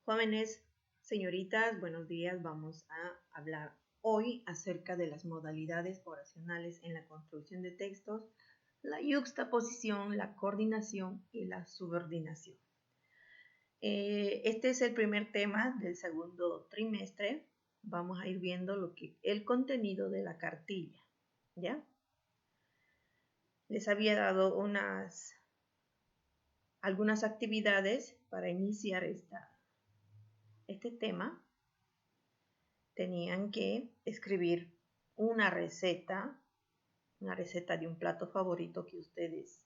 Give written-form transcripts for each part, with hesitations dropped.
Jóvenes, señoritas, buenos días. Vamos a hablar hoy acerca de las modalidades oracionales en la construcción de textos, la yuxtaposición, la coordinación y la subordinación. Este es el primer tema del segundo trimestre. Vamos a ir viendo el contenido de la cartilla, ¿ya? Les había dado algunas actividades para iniciar este tema. Tenían que escribir una receta de un plato favorito que a ustedes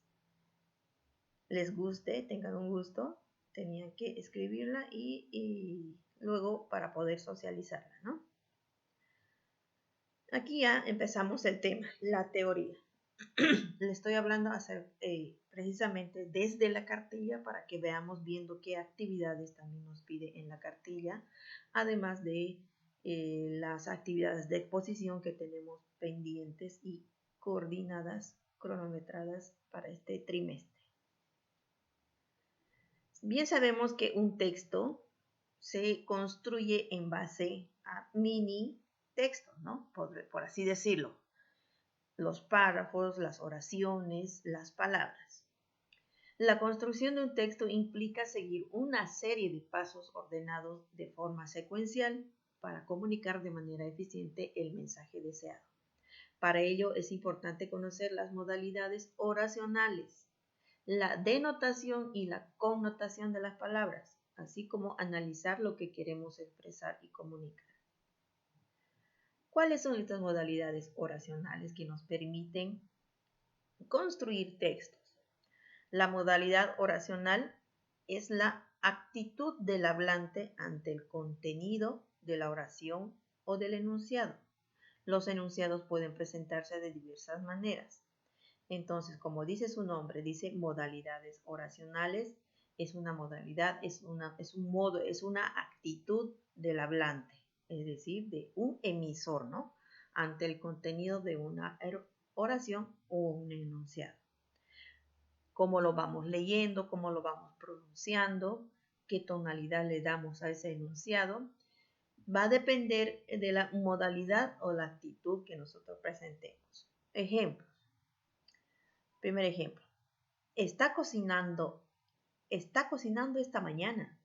les guste, tengan un gusto. Tenían que escribirla y luego para poder socializarla, ¿no? Aquí ya empezamos el tema, la teoría. Le estoy hablando precisamente desde la cartilla para que veamos viendo qué actividades también nos pide en la cartilla, además de las actividades de exposición que tenemos pendientes y coordinadas, cronometradas para este trimestre. Bien sabemos que un texto se construye en base a mini textos, ¿no? Por así decirlo. Los párrafos, las oraciones, las palabras. La construcción de un texto implica seguir una serie de pasos ordenados de forma secuencial para comunicar de manera eficiente el mensaje deseado. Para ello es importante conocer las modalidades oracionales, la denotación y la connotación de las palabras, así como analizar lo que queremos expresar y comunicar. ¿Cuáles son estas modalidades oracionales que nos permiten construir textos? La modalidad oracional es la actitud del hablante ante el contenido de la oración o del enunciado. Los enunciados pueden presentarse de diversas maneras. Entonces, como dice su nombre, dice modalidades oracionales, es una modalidad, es un modo, es una actitud del hablante, es decir, de un emisor, ¿no? Ante el contenido de una oración o un enunciado. Cómo lo vamos leyendo, cómo lo vamos pronunciando, qué tonalidad le damos a ese enunciado, va a depender de la modalidad o la actitud que nosotros presentemos. Ejemplos. Primer ejemplo. Está cocinando esta mañana.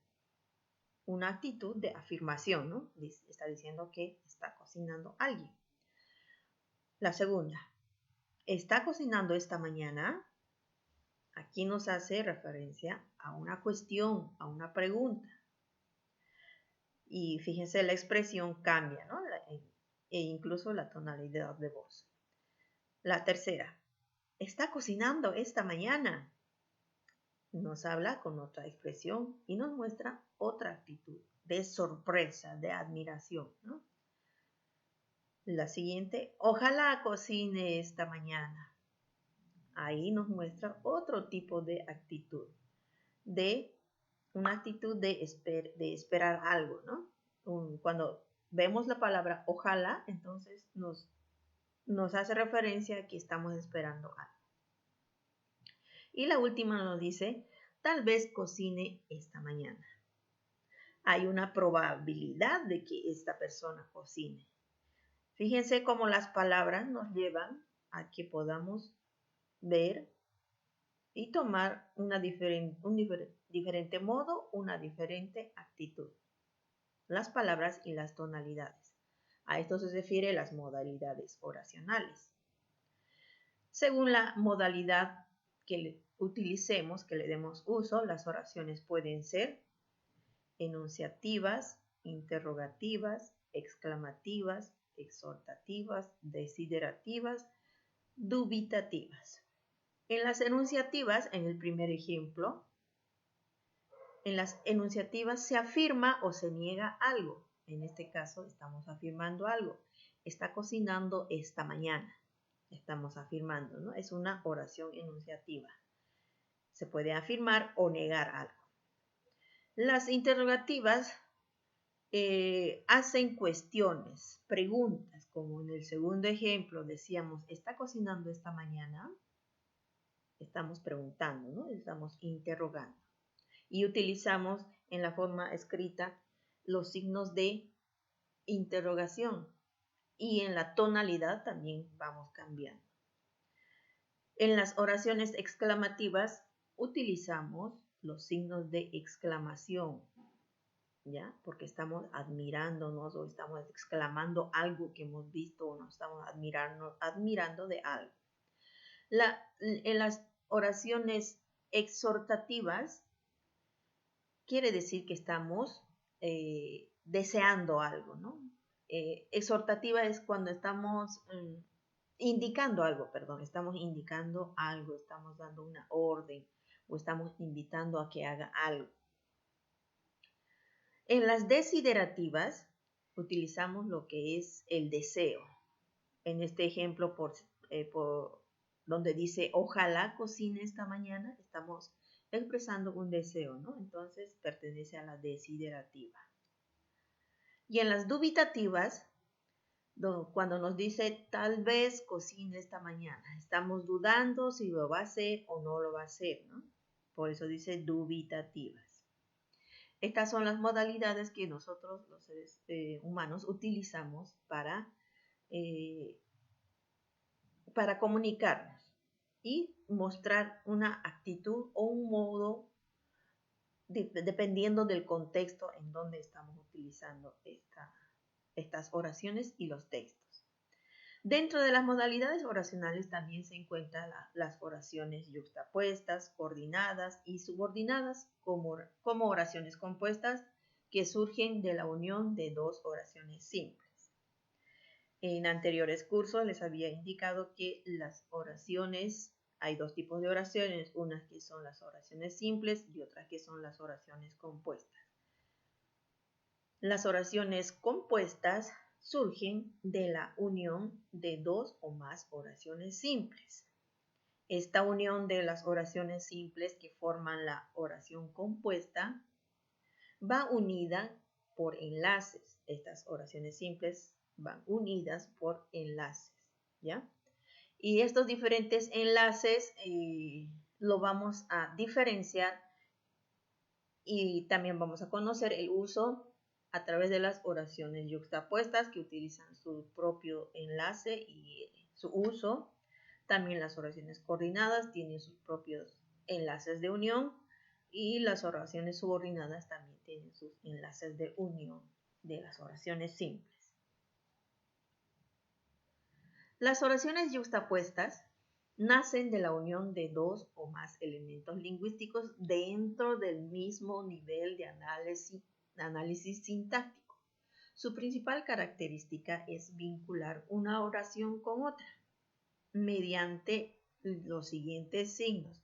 Una actitud de afirmación, ¿no? Está diciendo que está cocinando alguien. La segunda. Está cocinando esta mañana. Aquí nos hace referencia a una cuestión, a una pregunta. Y fíjense, la expresión cambia, ¿no? E incluso la tonalidad de voz. La tercera, está cocinando esta mañana. Nos habla con otra expresión y nos muestra otra actitud de sorpresa, de admiración, ¿no? La siguiente, ojalá cocine esta mañana. Ahí nos muestra otro tipo de actitud, una actitud de esperar algo, ¿no? Cuando vemos la palabra ojalá, entonces nos hace referencia a que estamos esperando algo. Y la última nos dice, tal vez cocine esta mañana. Hay una probabilidad de que esta persona cocine. Fíjense cómo las palabras nos llevan a que podamos ver y tomar un diferente modo, una diferente actitud. Las palabras y las tonalidades. A esto se refiere las modalidades oracionales. Según la modalidad que utilicemos, que le demos uso, las oraciones pueden ser enunciativas, interrogativas, exclamativas, exhortativas, desiderativas, dubitativas. En las enunciativas, en el primer ejemplo, en las enunciativas se afirma o se niega algo. En este caso estamos afirmando algo. Está cocinando esta mañana. Estamos afirmando, ¿no? Es una oración enunciativa. Se puede afirmar o negar algo. Las interrogativas hacen cuestiones, preguntas, como en el segundo ejemplo decíamos, ¿está cocinando esta mañana? Estamos preguntando, ¿no? Estamos interrogando. y utilizamos en la forma escrita los signos de interrogación y en la tonalidad también vamos cambiando. En las oraciones exclamativas utilizamos los signos de exclamación, ¿ya? Porque estamos admirándonos o estamos exclamando algo que hemos visto o nos estamos admirando de algo. En las oraciones exhortativas quiere decir que estamos deseando algo, ¿no? Exhortativa es cuando estamos indicando algo, estamos dando una orden o estamos invitando a que haga algo. En las desiderativas utilizamos lo que es el deseo. En este ejemplo, por donde dice ojalá cocine esta mañana, estamos expresando un deseo, ¿no? Entonces pertenece a la desiderativa. Y en las dubitativas, cuando nos dice tal vez cocine esta mañana, estamos dudando si lo va a hacer o no lo va a hacer, ¿no? Por eso dice dubitativas. Estas son las modalidades que nosotros, los seres humanos, utilizamos para comunicarnos y mostrar una actitud o un modo dependiendo del contexto en donde estamos utilizando estas oraciones y los textos. Dentro de las modalidades oracionales también se encuentran las oraciones yuxtapuestas, coordinadas y subordinadas como oraciones compuestas que surgen de la unión de dos oraciones simples. En anteriores cursos les había indicado que las oraciones, hay dos tipos de oraciones, unas que son las oraciones simples y otras que son las oraciones compuestas. Las oraciones compuestas surgen de la unión de dos o más oraciones simples. Esta unión de las oraciones simples que forman la oración compuesta va unida por enlaces. Estas oraciones simples van unidas por enlaces, ¿ya? Y estos diferentes enlaces lo vamos a diferenciar y también vamos a conocer el uso a través de las oraciones yuxtapuestas que utilizan su propio enlace y su uso. También las oraciones coordinadas tienen sus propios enlaces de unión y las oraciones subordinadas también tienen sus enlaces de unión de las oraciones simples. Las oraciones yuxtapuestas nacen de la unión de dos o más elementos lingüísticos dentro del mismo nivel de análisis sintáctico. Su principal característica es vincular una oración con otra mediante los siguientes signos.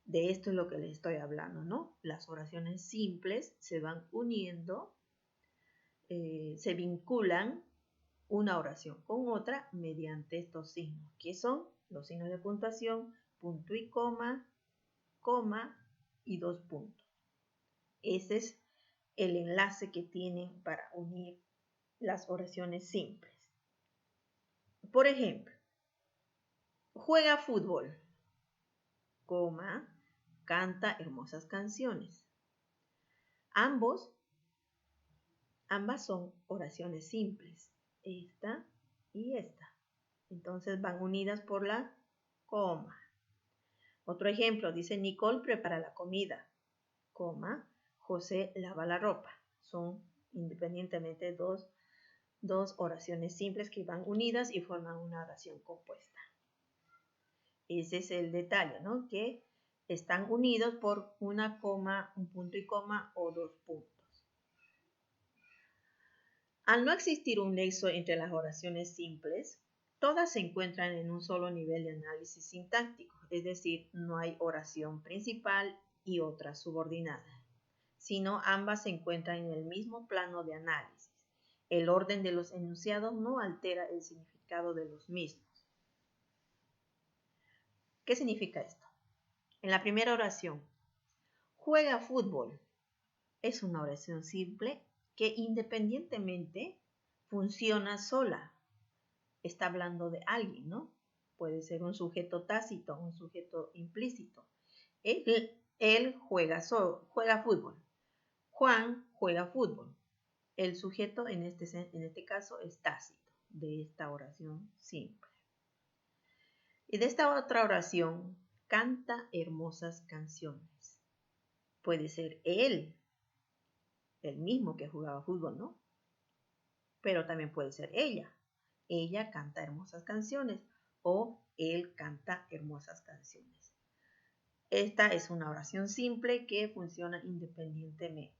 De esto es lo que les estoy hablando, ¿no? Las oraciones simples se van uniendo, se vinculan una oración con otra mediante estos signos, que son los signos de puntuación, punto y coma y dos puntos. Ese es el enlace que tienen para unir las oraciones simples. Por ejemplo, juega fútbol, coma, canta hermosas canciones. Ambas son oraciones simples, esta y esta. Entonces van unidas por la coma. Otro ejemplo, dice Nicole prepara la comida, coma, José lava la ropa. Son independientemente dos oraciones simples que van unidas y forman una oración compuesta. Ese es el detalle, ¿no? Que están unidos por una coma, un punto y coma o dos puntos. Al no existir un nexo entre las oraciones simples, todas se encuentran en un solo nivel de análisis sintáctico, es decir, no hay oración principal y otra subordinada, sino ambas se encuentran en el mismo plano de análisis. El orden de los enunciados no altera el significado de los mismos. ¿Qué significa esto? En la primera oración, juega fútbol, es una oración simple que independientemente funciona sola. Está hablando de alguien, ¿no? Puede ser un sujeto tácito, un sujeto implícito. Él Él juega fútbol. Juan juega fútbol. El sujeto en este caso es tácito de esta oración simple. Y de esta otra oración, canta hermosas canciones. Puede ser él, el mismo que jugaba fútbol, ¿no? Pero también puede ser ella. Ella canta hermosas canciones o él canta hermosas canciones. Esta es una oración simple que funciona independientemente.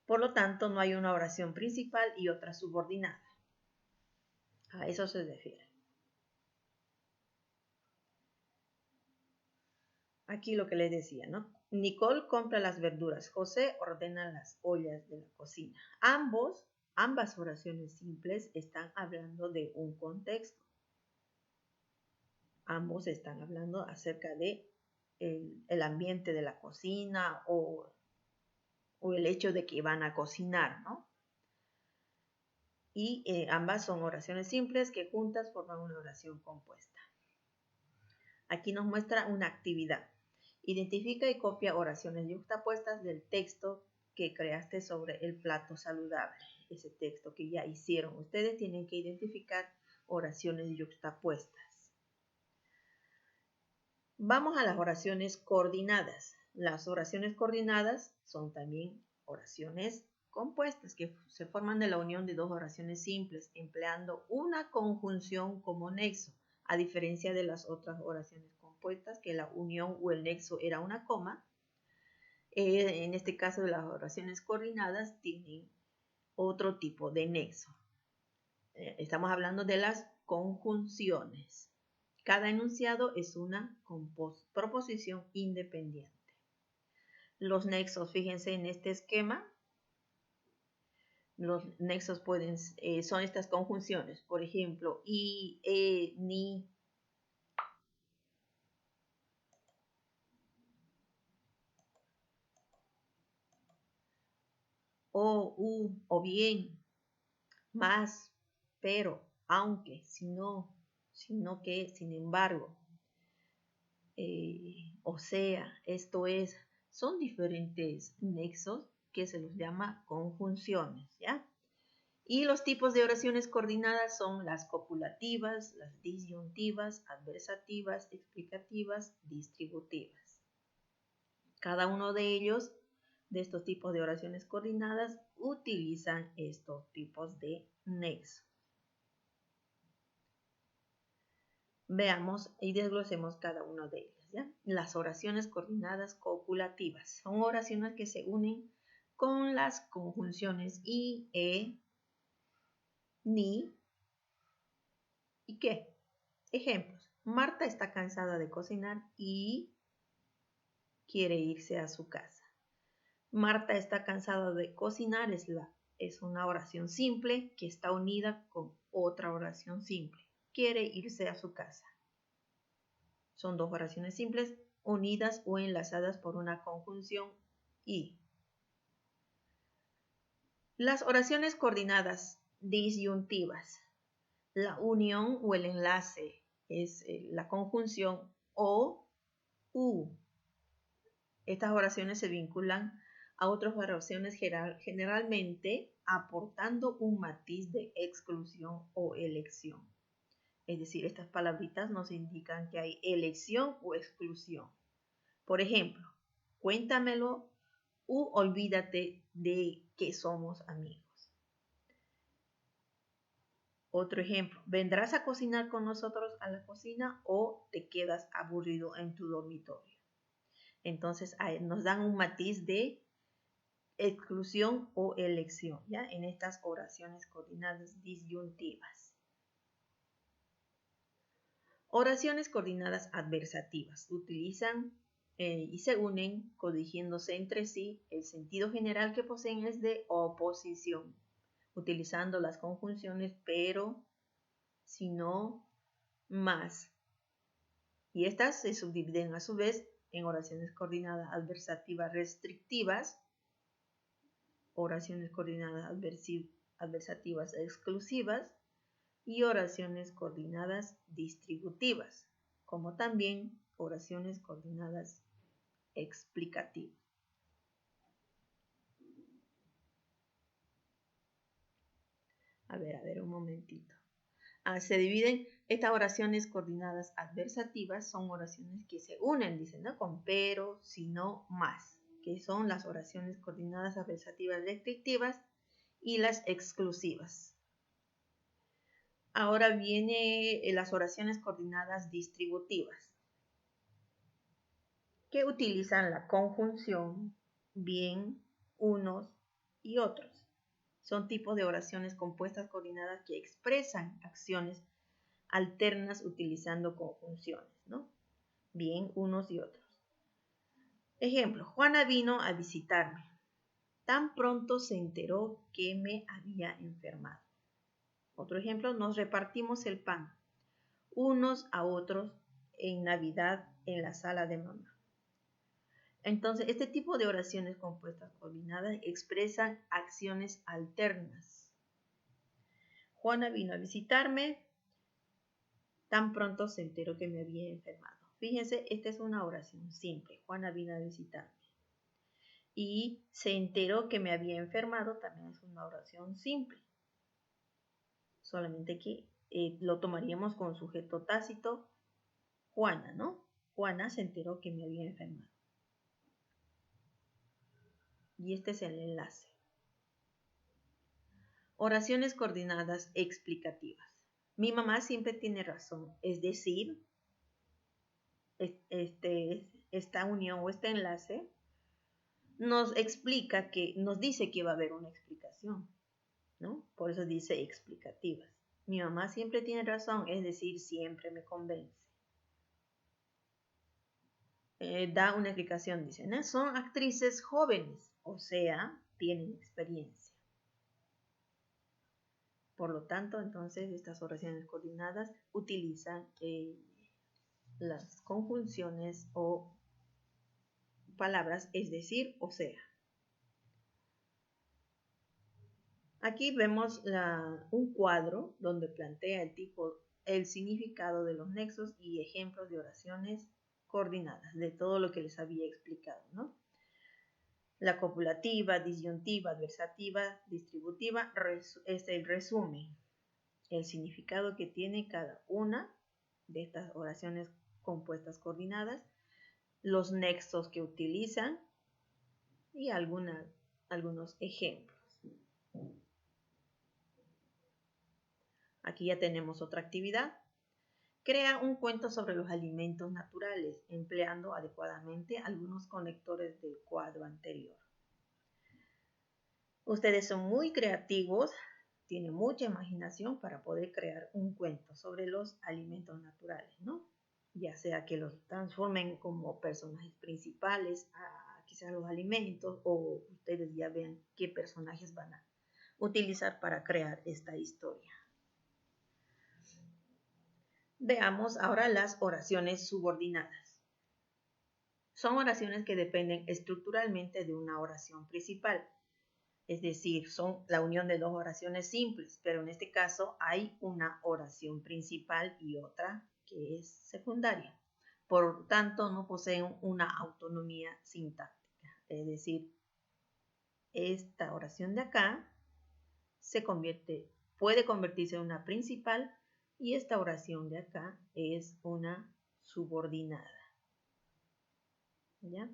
Por lo tanto, no hay una oración principal y otra subordinada. A eso se refiere. Aquí lo que les decía, ¿no? Nicole compra las verduras, José ordena las ollas de la cocina. Ambas oraciones simples están hablando de un contexto. Ambos están hablando acerca de el ambiente de la cocina o el hecho de que van a cocinar, ¿no? Y ambas son oraciones simples que juntas forman una oración compuesta. Aquí nos muestra una actividad. Identifica y copia oraciones yuxtapuestas del texto que creaste sobre el plato saludable. Ese texto que ya hicieron. Ustedes tienen que identificar oraciones yuxtapuestas. Vamos a las oraciones coordinadas. Las oraciones coordinadas son también oraciones compuestas que se forman de la unión de dos oraciones simples, empleando una conjunción como nexo, a diferencia de las otras oraciones compuestas, que la unión o el nexo era una coma. En este caso, las oraciones coordinadas tienen otro tipo de nexo. Estamos hablando de las conjunciones. Cada enunciado es una proposición independiente. Los nexos, fíjense en este esquema. Los nexos son estas conjunciones. Por ejemplo, y, ni. O, o bien, más, pero, aunque, si no, sino que, sin embargo, o sea, esto es, son diferentes nexos que se los llama conjunciones, ¿ya? Y los tipos de oraciones coordinadas son las copulativas, las disyuntivas, adversativas, explicativas, distributivas. Cada uno de ellos, de estos tipos de oraciones coordinadas, utilizan estos tipos de nexos. Veamos y desglosemos cada uno de ellos, ¿ya? Las oraciones coordinadas copulativas son oraciones que se unen con las conjunciones y, ni y qué. Ejemplos. Marta está cansada de cocinar y quiere irse a su casa. Marta está cansada de cocinar es una oración simple que está unida con otra oración simple. Quiere irse a su casa. Son dos oraciones simples unidas o enlazadas por una conjunción y. Las oraciones coordinadas disyuntivas. La unión o el enlace es la conjunción o u. Estas oraciones se vinculan a otras oraciones generalmente aportando un matiz de exclusión o elección. Es decir, estas palabritas nos indican que hay elección o exclusión. Por ejemplo, cuéntamelo u olvídate de que somos amigos. Otro ejemplo, ¿vendrás a cocinar con nosotros a la cocina o te quedas aburrido en tu dormitorio? Entonces nos dan un matiz de exclusión o elección, ¿ya? En estas oraciones coordinadas disyuntivas. Oraciones coordinadas adversativas. Utilizan y se unen corrigiéndose entre sí. El sentido general que poseen es de oposición, utilizando las conjunciones pero, si no, más. Y estas se subdividen a su vez en oraciones coordinadas adversativas restrictivas, oraciones coordinadas adversativas exclusivas y oraciones coordinadas distributivas, como también oraciones coordinadas explicativas. A ver, un momentito. Se dividen estas oraciones coordinadas adversativas, son oraciones que se unen, dicen, ¿no? Con pero, si no, más, que son las oraciones coordinadas adversativas restrictivas y las exclusivas. Ahora viene las oraciones coordinadas distributivas, que utilizan la conjunción, bien, unos y otros. Son tipos de oraciones compuestas coordinadas que expresan acciones alternas utilizando conjunciones, ¿no? Bien, unos y otros. Ejemplo, Juana vino a visitarme. Tan pronto se enteró que me había enfermado. Otro ejemplo, nos repartimos el pan, unos a otros, en Navidad en la sala de mamá. Entonces, este tipo de oraciones compuestas coordinadas expresan acciones alternas. Juana vino a visitarme, tan pronto se enteró que me había enfermado. Fíjense, esta es una oración simple. Juana vino a visitarme. Y se enteró que me había enfermado, también es una oración simple. Solamente que lo tomaríamos con sujeto tácito, Juana, ¿no? Juana se enteró que me había enfermado. Y este es el enlace. Oraciones coordinadas explicativas. Mi mamá siempre tiene razón, es decir, esta unión o este enlace nos explica que, nos dice que va a haber una explicación, ¿no? Por eso dice explicativas. Mi mamá siempre tiene razón, es decir, siempre me convence. Da una explicación, dice, ¿no? Son actrices jóvenes, o sea, tienen experiencia. Por lo tanto, entonces, estas oraciones coordinadas utilizan las conjunciones o palabras, es decir, o sea. Aquí vemos un cuadro donde plantea el significado de los nexos y ejemplos de oraciones coordinadas, de todo lo que les había explicado, ¿no? La copulativa, disyuntiva, adversativa, distributiva es el resumen, el significado que tiene cada una de estas oraciones compuestas coordinadas, los nexos que utilizan y algunos ejemplos. Aquí ya tenemos otra actividad. Crea un cuento sobre los alimentos naturales, empleando adecuadamente algunos conectores del cuadro anterior. Ustedes son muy creativos, tienen mucha imaginación para poder crear un cuento sobre los alimentos naturales, ¿no? Ya sea que los transformen como personajes principales a quizás los alimentos, o ustedes ya vean qué personajes van a utilizar para crear esta historia. Veamos ahora las oraciones subordinadas. Son oraciones que dependen estructuralmente de una oración principal. Es decir, son la unión de dos oraciones simples, pero en este caso hay una oración principal y otra que es secundaria. Por tanto, no poseen una autonomía sintáctica. Es decir, esta oración de acá puede convertirse en una principal y esta oración de acá es una subordinada. ¿Ya?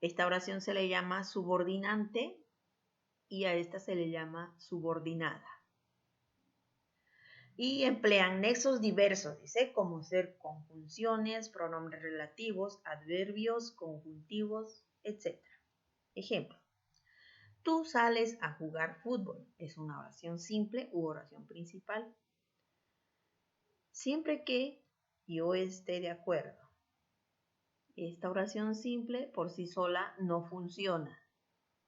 Esta oración se le llama subordinante y a esta se le llama subordinada. Y emplean nexos diversos, dice, como ser conjunciones, pronombres relativos, adverbios, conjuntivos, etc. Ejemplo. Tú sales a jugar fútbol. Es una oración simple u oración principal. Siempre que yo esté de acuerdo. Esta oración simple por sí sola no funciona.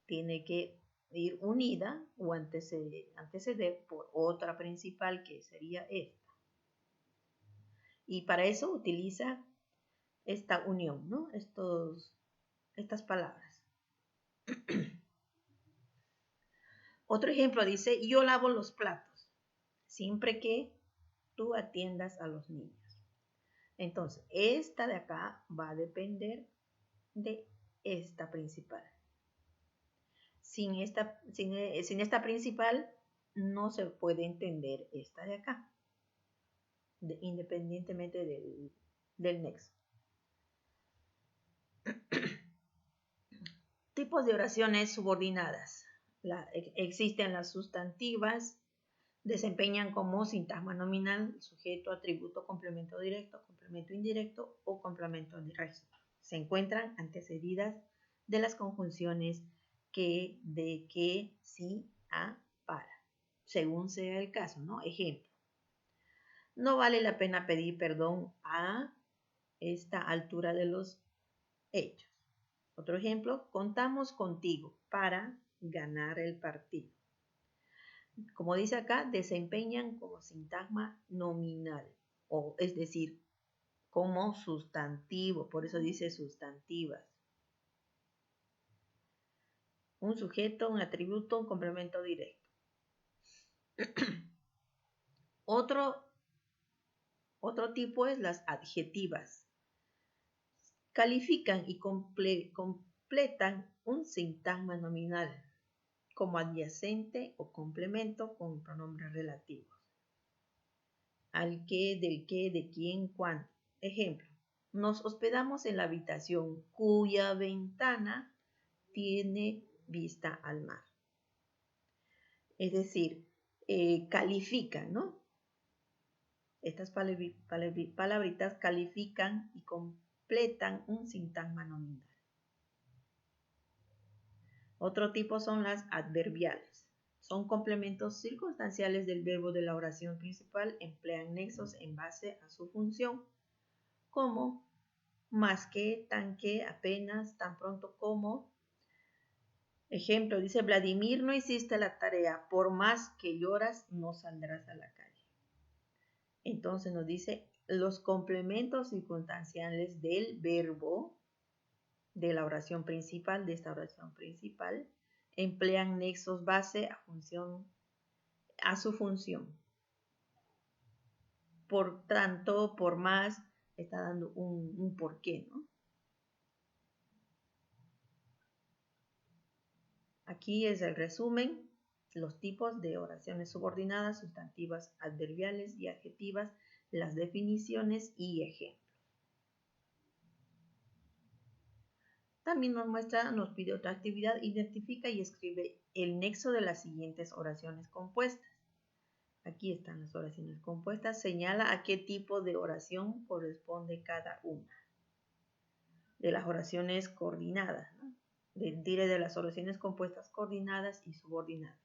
Tiene que ir unida o anteceder por otra principal que sería esta. Y para eso utiliza esta unión, ¿no? Estas palabras. Otro ejemplo dice, yo lavo los platos, siempre que tú atiendas a los niños. Entonces, esta de acá va a depender de esta principal. Sin esta principal no se puede entender esta de acá, independientemente del nexo. Tipos de oraciones subordinadas. Existen las sustantivas, desempeñan como sintagma nominal, sujeto, atributo, complemento directo, complemento indirecto o complemento directo. Se encuentran antecedidas de las conjunciones que, de, que, si, a, para, según sea el caso, ¿no? Ejemplo, no vale la pena pedir perdón a esta altura de los hechos. Otro ejemplo, contamos contigo para ganar el partido. Como dice acá, desempeñan como sintagma nominal, o es decir, como sustantivo, por eso dice sustantivas. Un sujeto, un atributo, un complemento directo. Otro tipo es las adjetivas. Califican y completan un sintagma nominal como adyacente o complemento con pronombres relativos. Al qué, del qué, de quién, cuándo. Ejemplo, nos hospedamos en la habitación cuya ventana tiene vista al mar. Es decir, califican, ¿no? Estas palabritas califican y completan un sintagma nominal. Otro tipo son las adverbiales. Son complementos circunstanciales del verbo de la oración principal, emplean nexos en base a su función, como más que, tan que, apenas, tan pronto como. Ejemplo, dice Vladimir, no hiciste la tarea, por más que lloras no saldrás a la calle. Entonces nos dice los complementos circunstanciales del verbo de la oración principal, de esta oración principal, emplean nexos base a su función. Por tanto, por más, está dando un porqué, ¿no? Aquí es el resumen, los tipos de oraciones subordinadas, sustantivas, adverbiales y adjetivas, las definiciones y ejemplos. También nos pide otra actividad, identifica y escribe el nexo de las siguientes oraciones compuestas. Aquí están las oraciones compuestas, señala a qué tipo de oración corresponde cada una. De las oraciones coordinadas, ¿no? De las oraciones compuestas coordinadas y subordinadas.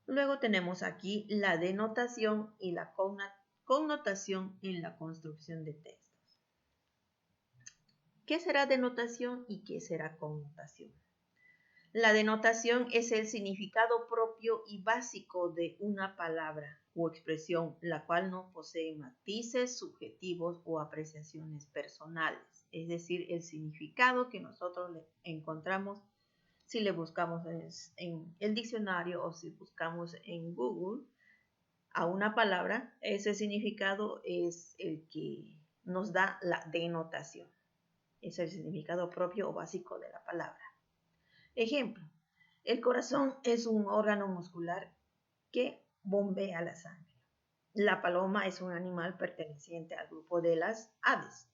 Luego tenemos aquí la denotación y la connotación en la construcción de textos. ¿Qué será denotación y qué será connotación? La denotación es el significado propio y básico de una palabra o expresión, la cual no posee matices subjetivos o apreciaciones personales. Es decir, el significado que nosotros le encontramos si le buscamos en el diccionario o si buscamos en Google a una palabra, ese significado es el que nos da la denotación. Es el significado propio o básico de la palabra. Ejemplo, el corazón es un órgano muscular que bombea la sangre. La paloma es un animal perteneciente al grupo de las aves.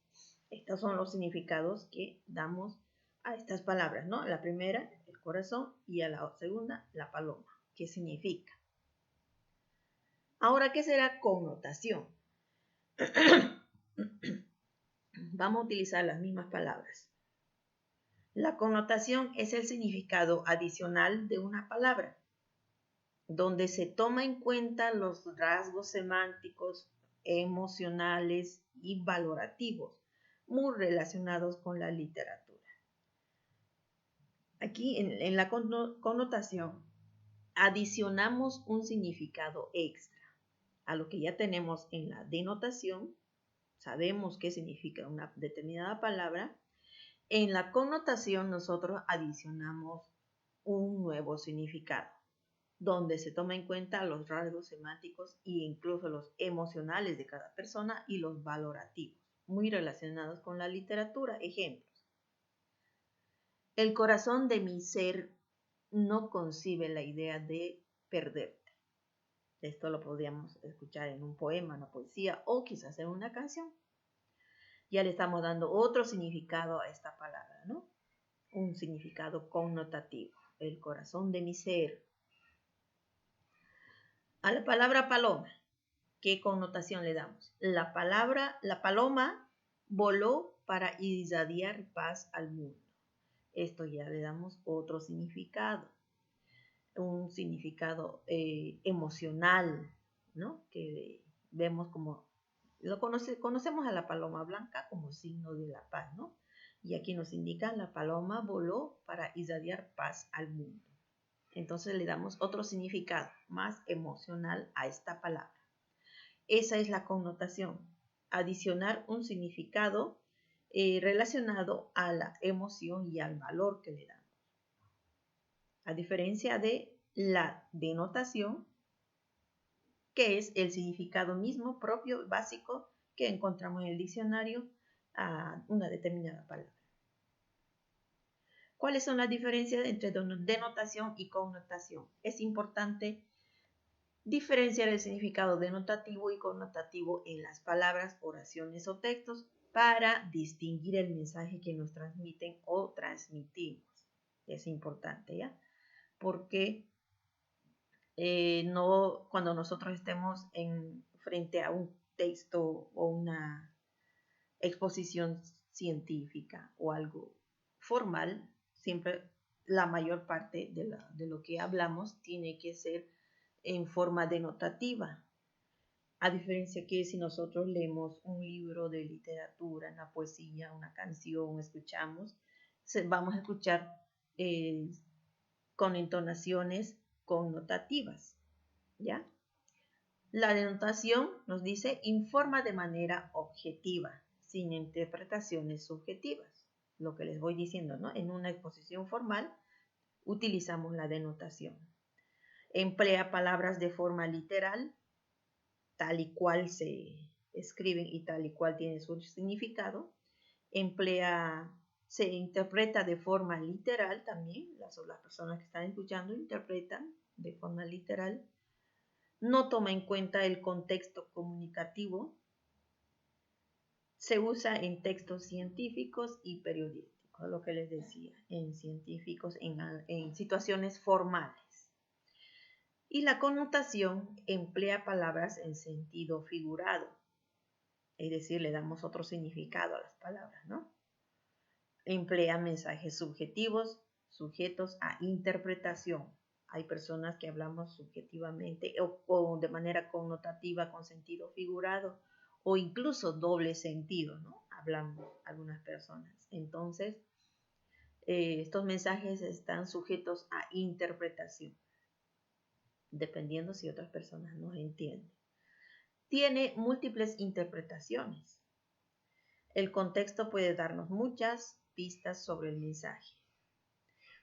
Estos son los significados que damos a estas palabras, ¿no? La primera, el corazón, y a la segunda, la paloma. ¿Qué significa? Ahora, ¿qué será connotación? Vamos a utilizar las mismas palabras. La connotación es el significado adicional de una palabra, donde se toma en cuenta los rasgos semánticos, emocionales y valorativos, muy relacionados con la literatura. Aquí en la connotación adicionamos un significado extra a lo que ya tenemos en la denotación. Sabemos qué significa una determinada palabra. En la connotación nosotros adicionamos un nuevo significado. donde se toma en cuenta los rasgos semánticos e incluso los emocionales de cada persona y los valorativos, muy relacionados con la literatura. Ejemplos. El corazón de mi ser no concibe la idea de perderte. Esto lo podríamos escuchar en un poema, una poesía o quizás en una canción. Ya le estamos dando otro significado a esta palabra, ¿no? Un significado connotativo. El corazón de mi ser. A la palabra paloma, ¿qué connotación le damos? La paloma voló para irradiar paz al mundo. Esto ya le damos otro significado, un significado emocional, ¿no? Que vemos como, conocemos a la paloma blanca como signo de la paz, ¿no? Y aquí nos indica la paloma voló para irradiar paz al mundo. Entonces le damos otro significado más emocional a esta palabra. Esa es la connotación, adicionar un significado relacionado a la emoción y al valor que le damos. A diferencia de la denotación, que es el significado mismo propio, básico, que encontramos en el diccionario a una determinada palabra. ¿Cuáles son las diferencias entre denotación y connotación? Es importante diferenciar el significado denotativo y connotativo en las palabras, oraciones o textos para distinguir el mensaje que nos transmiten o transmitimos. Es importante, ¿ya? Porque no cuando nosotros estemos frente a un texto o una exposición científica o algo formal, siempre la mayor parte de lo que hablamos tiene que ser en forma denotativa. A diferencia que si nosotros leemos un libro de literatura, una poesía, una canción, escuchamos, vamos a escuchar con entonaciones connotativas, ¿ya? La denotación nos dice informa de manera objetiva, sin interpretaciones subjetivas. Lo que les voy diciendo, ¿no? En una exposición formal utilizamos la denotación. Emplea palabras de forma literal, tal y cual se escriben y tal y cual tiene su significado. Se interpreta de forma literal también, las personas que están escuchando interpretan de forma literal. No toma en cuenta el contexto comunicativo. Se usa en textos científicos y periodísticos, lo que les decía, en científicos, en situaciones formales. Y la connotación emplea palabras en sentido figurado, es decir, le damos otro significado a las palabras, ¿no? Emplea mensajes subjetivos, sujetos a interpretación. Hay personas que hablamos subjetivamente o de manera connotativa con sentido figurado o incluso doble sentido, ¿no? Hablamos algunas personas. Entonces, estos mensajes están sujetos a interpretación, dependiendo si otras personas nos entienden. Tiene múltiples interpretaciones. El contexto puede darnos muchas pistas sobre el mensaje.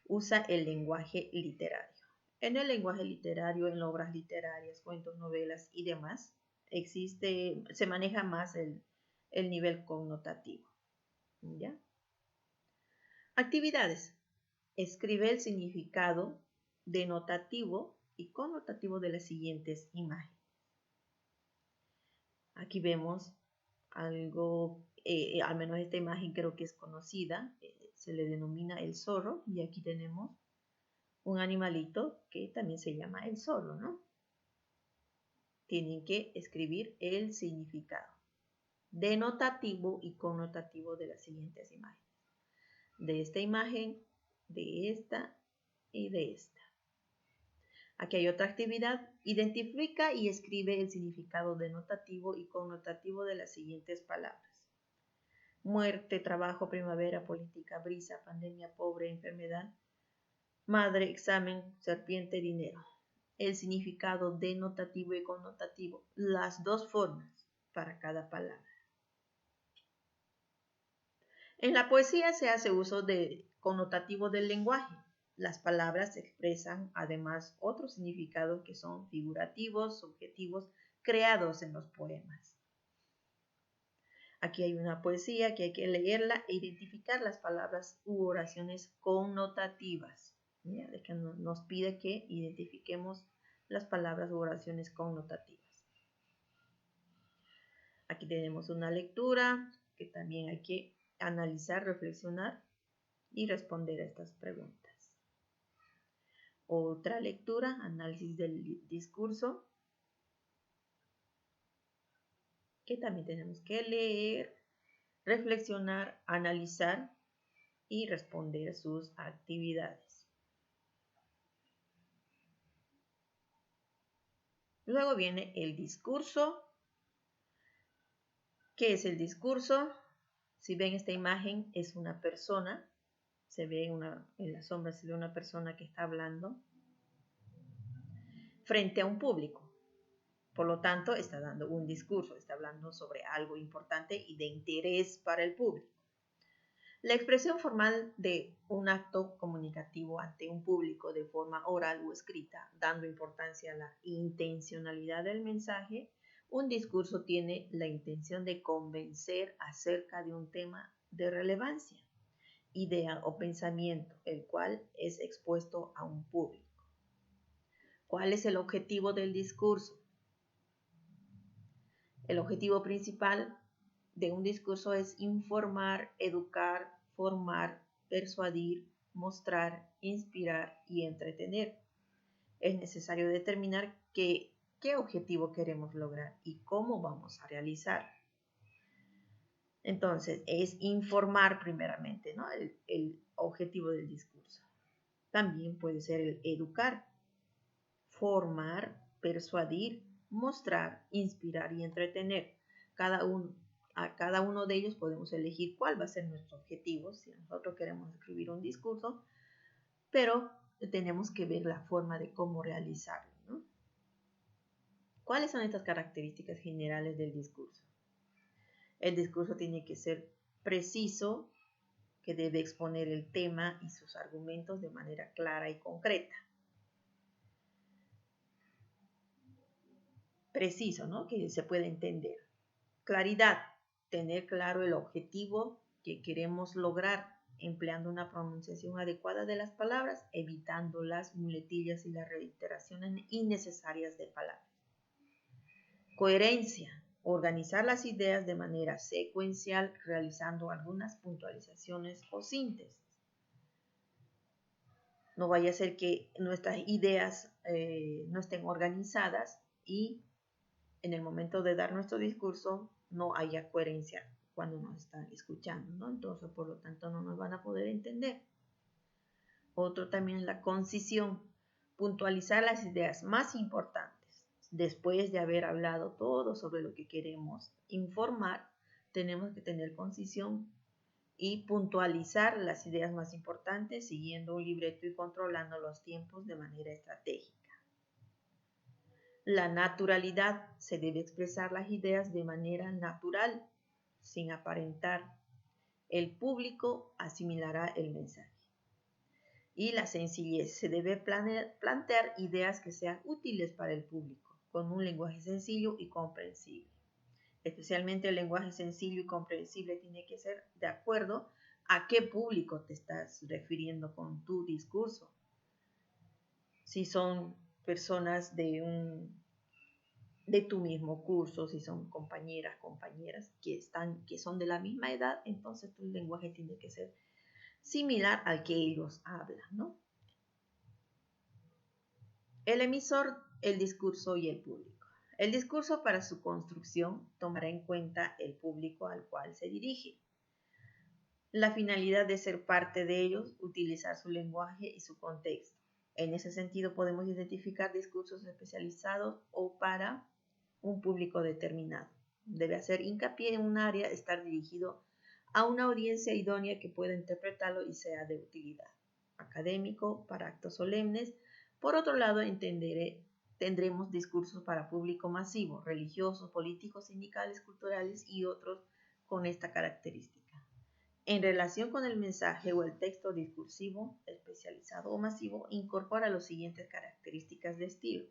Usa el lenguaje literario. En el lenguaje literario, en obras literarias, cuentos, novelas y demás, se maneja más el nivel connotativo. ¿Ya? Actividades. Escribe el significado denotativo y connotativo de las siguientes imágenes. Aquí vemos algo, al menos esta imagen creo que es conocida, se le denomina el zorro, y aquí tenemos un animalito que también se llama el zorro, ¿no? Tienen que escribir el significado denotativo y connotativo de las siguientes imágenes. De esta imagen, de esta y de esta. Aquí hay otra actividad. Identifica y escribe el significado denotativo y connotativo de las siguientes palabras. Muerte, trabajo, primavera, política, brisa, pandemia, pobre, enfermedad, madre, examen, serpiente, dinero. El significado denotativo y connotativo, las dos formas para cada palabra. En la poesía se hace uso de connotativo del lenguaje. Las palabras expresan además otros significados que son figurativos, subjetivos, creados en los poemas. Aquí hay una poesía que hay que leerla e identificar las palabras u oraciones connotativas. ¿Ya? De que nos pide que identifiquemos las palabras u oraciones connotativas. Aquí tenemos una lectura que también hay que analizar, reflexionar y responder a estas preguntas. Otra lectura, análisis del discurso, que también tenemos que leer, reflexionar, analizar y responder sus actividades. Luego viene el discurso. ¿Qué es el discurso? Si ven esta imagen, es una persona. Se ve en la sombra se ve una persona que está hablando frente a un público. Por lo tanto, está dando un discurso, está hablando sobre algo importante y de interés para el público. La expresión formal de un acto comunicativo ante un público de forma oral o escrita, dando importancia a la intencionalidad del mensaje, un discurso tiene la intención de convencer acerca de un tema de relevancia, idea o pensamiento, el cual es expuesto a un público. ¿Cuál es el objetivo del discurso? El objetivo principal de un discurso es informar, educar, formar, persuadir, mostrar, inspirar y entretener. Es necesario determinar qué objetivo queremos lograr y cómo vamos a realizarlo. Entonces, es informar primeramente, ¿no? El objetivo del discurso. También puede ser el educar, formar, persuadir, mostrar, inspirar y entretener. A cada uno de ellos podemos elegir cuál va a ser nuestro objetivo si nosotros queremos escribir un discurso, pero tenemos que ver la forma de cómo realizarlo, ¿no? ¿Cuáles son estas características generales del discurso? El discurso tiene que ser preciso, que debe exponer el tema y sus argumentos de manera clara y concreta. Preciso, ¿no? Que se puede entender. Claridad, tener claro el objetivo que queremos lograr, empleando una pronunciación adecuada de las palabras, evitando las muletillas y las reiteraciones innecesarias de palabras. Coherencia, organizar las ideas de manera secuencial, realizando algunas puntualizaciones o síntesis. No vaya a ser que nuestras ideas no estén organizadas y en el momento de dar nuestro discurso no haya coherencia cuando nos están escuchando, ¿no? Entonces, por lo tanto, no nos van a poder entender. Otro también es la concisión, puntualizar las ideas más importantes. Después de haber hablado todo sobre lo que queremos informar, tenemos que tener concisión y puntualizar las ideas más importantes siguiendo un libreto y controlando los tiempos de manera estratégica. La naturalidad, se debe expresar las ideas de manera natural, sin aparentar. El público asimilará el mensaje. Y la sencillez, se debe plantear ideas que sean útiles para el público, con un lenguaje sencillo y comprensible. Especialmente el lenguaje sencillo y comprensible tiene que ser de acuerdo a qué público te estás refiriendo con tu discurso. Si son personas de tu mismo curso, si son compañeras que son de la misma edad, entonces tu lenguaje tiene que ser similar al que ellos hablan, ¿no? El emisor, el discurso y el público. El discurso, para su construcción, tomará en cuenta el público al cual se dirige. La finalidad de ser parte de ellos, utilizar su lenguaje y su contexto. En ese sentido, podemos identificar discursos especializados o para un público determinado. Debe hacer hincapié en un área, estar dirigido a una audiencia idónea que pueda interpretarlo y sea de utilidad. Académico, para actos solemnes. Por otro lado, tendremos discursos para público masivo, religiosos, políticos, sindicales, culturales y otros con esta característica. En relación con el mensaje o el texto discursivo, especializado o masivo, incorpora las siguientes características de estilo: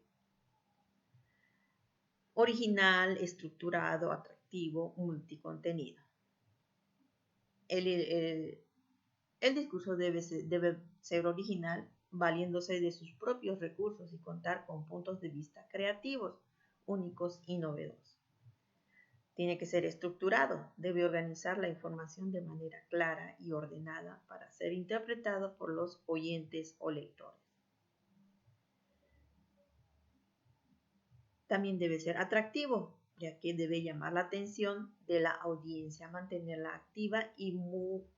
original, estructurado, atractivo, multicontenido. El discurso debe ser original, valiéndose de sus propios recursos y contar con puntos de vista creativos, únicos y novedosos. Tiene que ser estructurado, debe organizar la información de manera clara y ordenada para ser interpretado por los oyentes o lectores. También debe ser atractivo, ya que debe llamar la atención de la audiencia, mantenerla activa y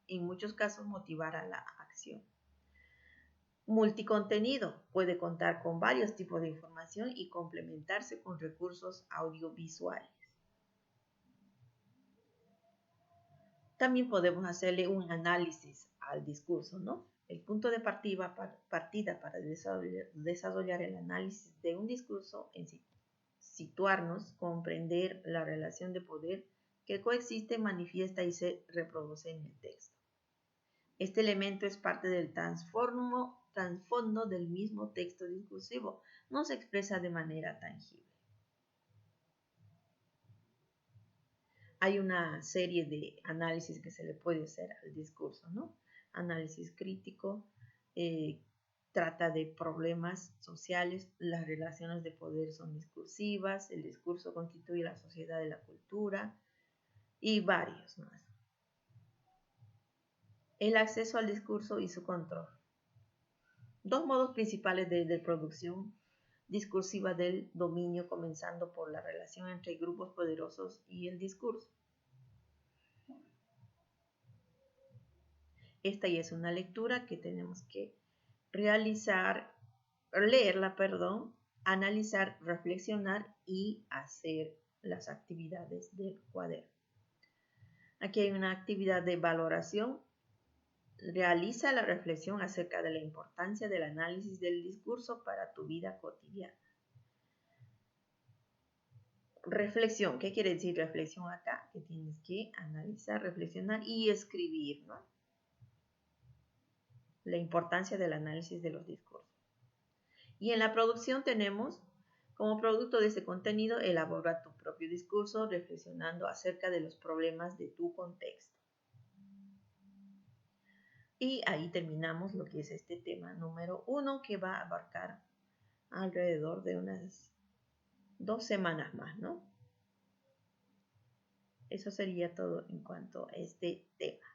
en muchos casos motivar a la acción. Multicontenido, puede contar con varios tipos de información y complementarse con recursos audiovisuales. También podemos hacerle un análisis al discurso, ¿no? El punto de partida para desarrollar el análisis de un discurso en sí. Situarnos, comprender la relación de poder que coexiste, manifiesta y se reproduce en el texto. Este elemento es parte del trasfondo del mismo texto discursivo, no se expresa de manera tangible. Hay una serie de análisis que se le puede hacer al discurso, ¿no? Análisis crítico, trata de problemas sociales, las relaciones de poder son discursivas, el discurso constituye la sociedad de la cultura y varios más. El acceso al discurso y su control. Dos modos principales de producción discursiva del dominio, comenzando por la relación entre grupos poderosos y el discurso. Esta ya es una lectura que tenemos que leerla, analizar, reflexionar y hacer las actividades del cuaderno. Aquí hay una actividad de valoración. Realiza la reflexión acerca de la importancia del análisis del discurso para tu vida cotidiana. Reflexión, ¿qué quiere decir reflexión acá? Que tienes que analizar, reflexionar y escribir, ¿no? La importancia del análisis de los discursos. Y en la producción tenemos, como producto de este contenido, elabora tu propio discurso reflexionando acerca de los problemas de tu contexto. Y ahí terminamos lo que es este tema número 1, que va a abarcar alrededor de unas 2 semanas más, ¿no? Eso sería todo en cuanto a este tema.